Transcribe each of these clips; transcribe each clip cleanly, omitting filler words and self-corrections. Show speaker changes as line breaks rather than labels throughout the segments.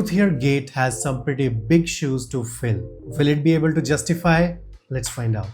Truthear Gate has some pretty big shoes to fill. Will it be able to justify? Let's find out.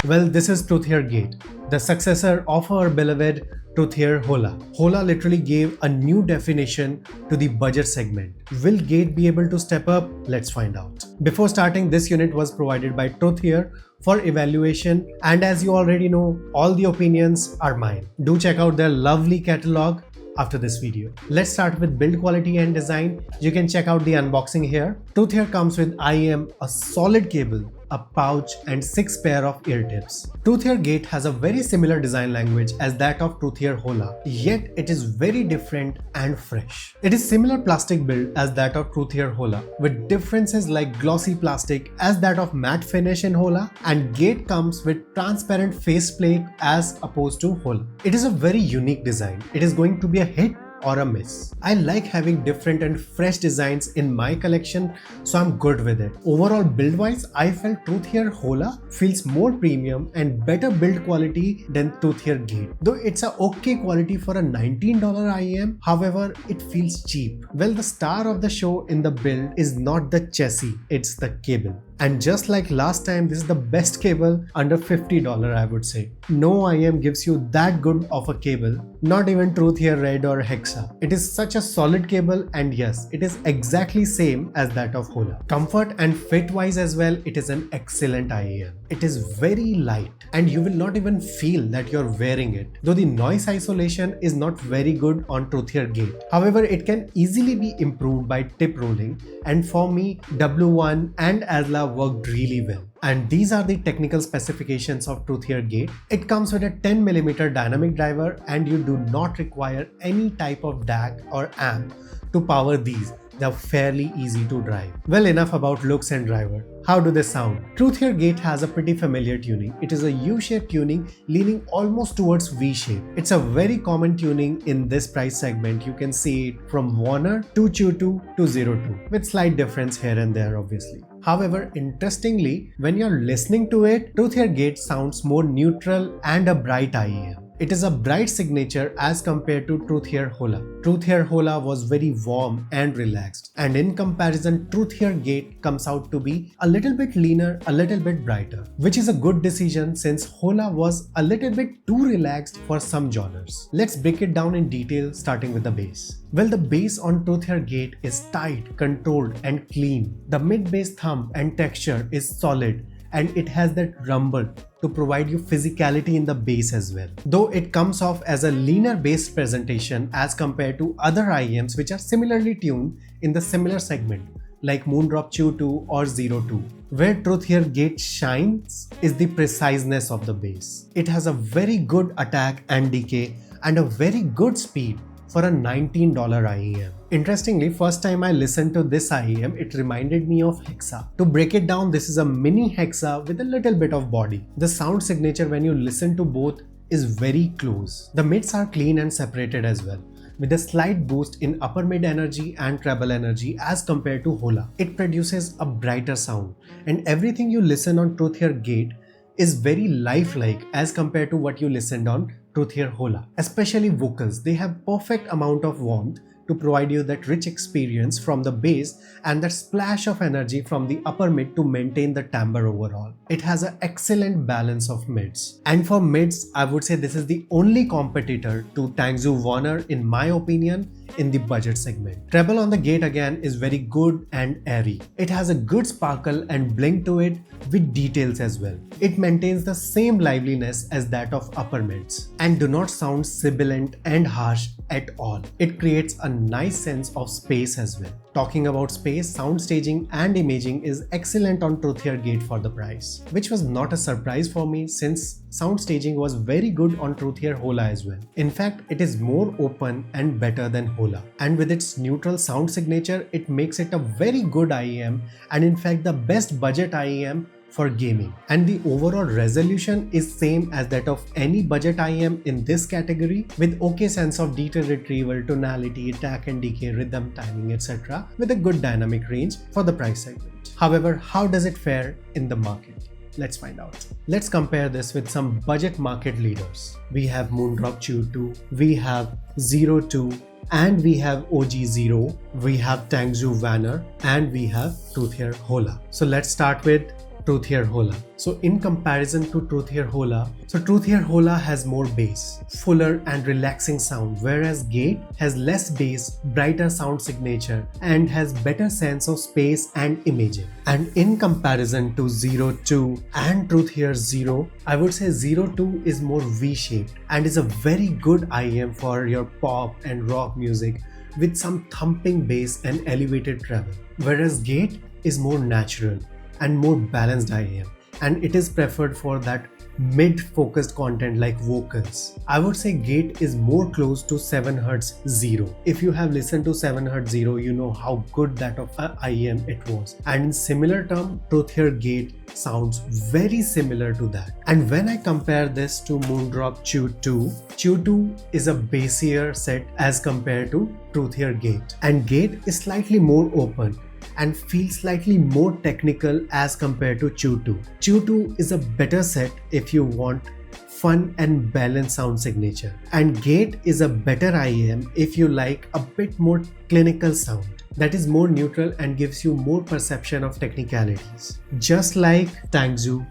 Well, this is Truthear Gate, the successor of our beloved Truthear Hola. Hola literally gave a new definition to the budget segment. Will Gate be able to step up? Let's find out. Before starting, this unit was provided by Truthear for evaluation, and as you already know, all the opinions are mine. Do check out their lovely catalog after this video. Let's start with build quality and design. You can check out the unboxing here. Truthear comes with IEM, a solid cable, a pouch and 6 pair of ear tips. Truthear Gate has a very similar design language as that of Truthear Hola, yet it is very different and fresh. It is similar plastic build as that of Truthear Hola, with differences like glossy plastic as that of matte finish in Hola, and Gate comes with transparent faceplate as opposed to Hola. It is a very unique design. It is going to be a hit or a miss. I like having different and fresh designs in my collection, so I'm good with it. Overall build wise, I felt Truthear Hola feels more premium and better build quality than Truthear Gate. Though it's a okay quality for a $19 IEM, however, it feels cheap. Well, the star of the show in the build is not the chassis, it's the cable. And just like last time, this is the best cable under $50, I would say. No IEM gives you that good of a cable, not even Truthear Red or Hexa. It is such a solid cable, and yes, it is exactly same as that of Hola. Comfort and fit wise as well, it is an excellent IEM. It is very light and you will not even feel that you're wearing it. Though the noise isolation is not very good on Truthear Gate. However, it can easily be improved by tip rolling, and for me, W1 and ASLA worked really well. And these are the technical specifications of Truthear Gate. It comes with a 10mm dynamic driver, and you do not require any type of DAC or amp to power these. They are fairly easy to drive. Well, enough about looks and driver. How do they sound? Truthear Gate has a pretty familiar tuning. It is a U-shaped tuning leaning almost towards V-shape. It's a very common tuning in this price segment. You can see it from Wan'er to Chew2 to 02, with slight difference here and there obviously. However, interestingly, when you're listening to it, Truthear Gate sounds more neutral and a bright IEM. It is a bright signature as compared to Truthear Hola. Truthear Hola was very warm and relaxed, and in comparison, Truthear Gate comes out to be a little bit leaner, a little bit brighter, which is a good decision since Hola was a little bit too relaxed for some genres. Let's break it down in detail, starting with the bass. Well, the bass on Truthear Gate is tight, controlled and clean. The mid-bass thump and texture is solid, and it has that rumble to provide you physicality in the bass as well. Though it comes off as a leaner bass presentation as compared to other IEMs which are similarly tuned in the similar segment like Moondrop Chew2 or 02. Where Truthear Gate shines is the preciseness of the bass. It has a very good attack and decay and a very good speed for a $19 IEM. Interestingly, first time I listened to this IEM, it reminded me of Hexa. To break it down, this is a mini Hexa with a little bit of body. The sound signature when you listen to both is very close. The mids are clean and separated as well, with a slight boost in upper mid energy and treble energy as compared to Hola. It produces a brighter sound, and everything you listen on Truthear Gate is very lifelike as compared to what you listened on Truthear Hola. Especially vocals, they have perfect amount of warmth to provide you that rich experience from the bass and that splash of energy from the upper mid to maintain the timbre overall. It has an excellent balance of mids. And for mids, I would say this is the only competitor to Tangzu Wan'er in my opinion in the budget segment. Treble on the Gate again is very good and airy. It has a good sparkle and blink to it with details as well. It maintains the same liveliness as that of upper mids and do not sound sibilant and harsh at all. It creates a nice sense of space as well. Talking about space, sound staging and imaging is excellent on Truthear Gate for the price, which was not a surprise for me since sound staging was very good on Truthear Hola as well. In fact, it is more open and better than Hola, and with its neutral sound signature, it makes it a very good IEM and in fact the best budget IEM for gaming. And the overall resolution is same as that of any budget IEM in this category, with okay sense of detail retrieval, tonality, attack and decay, rhythm, timing, etc. with a good dynamic range for the price segment. However, how does it fare in the market? Let's find out. Let's compare this with some budget market leaders. We have Moondrop Chew 2, we have Zero 2, and we have OG0, we have Tangzhou Wan'er, and we have Truthear Hola. So let's start with Truthear Hola. So in comparison to Truthear Hola, Truthear Hola has more bass, fuller and relaxing sound, whereas Gate has less bass, brighter sound signature, and has better sense of space and imaging. And in comparison to Zero 2 and Truthear 0, I would say Zero 2 is more V-shaped and is a very good IEM for your pop and rock music with some thumping bass and elevated treble, whereas Gate is more natural and more balanced IAM, and it is preferred for that mid-focused content like vocals. I would say Gate is more close to 7Hz 0. If you have listened to 7Hz 0, you know how good that of IEM it was. And in similar term, Truthear Gate sounds very similar to that. And when I compare this to Moondrop Chew 2, Chew 2 is a bassier set as compared to Truthear Gate. And Gate is slightly more open and feels slightly more technical as compared to Chew 2. Chew 2 is a better set if you want fun and balanced sound signature. And Gate is a better IEM if you like a bit more clinical sound that is more neutral and gives you more perception of technicalities. Just like Tangzhou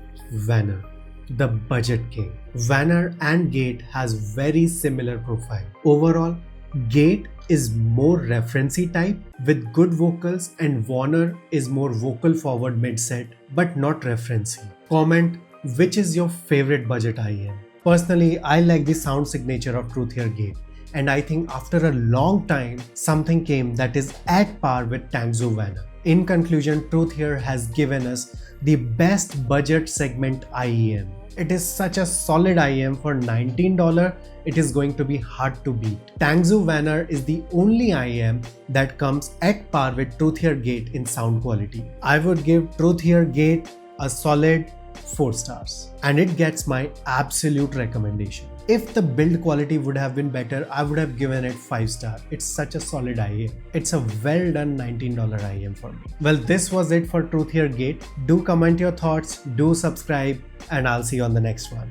Wan'er, the budget king. Wan'er and Gate has very similar profile. Overall, Gate is more referencey type with good vocals, and Wan'er is more vocal forward mid set but not referencey. Comment which is your favorite budget IEM. Personally, I like the sound signature of Truthear Gate, and I think after a long time something came that is at par with Tangzhou Wan'er. In conclusion, Truthear has given us the best budget segment IEM. It is such a solid IEM for $19, it is going to be hard to beat. Tangzhou Wan'er is the only IEM that comes at par with Truthear Gate in sound quality. I would give Truthear Gate a solid 4 stars, and it gets my absolute recommendation. If the build quality would have been better, I would have given it 5 stars. It's such a solid IEM. It's a well done $19 IEM for me. Well, this was it for Truthear Gate. Do comment your thoughts, do subscribe, and I'll see you on the next one.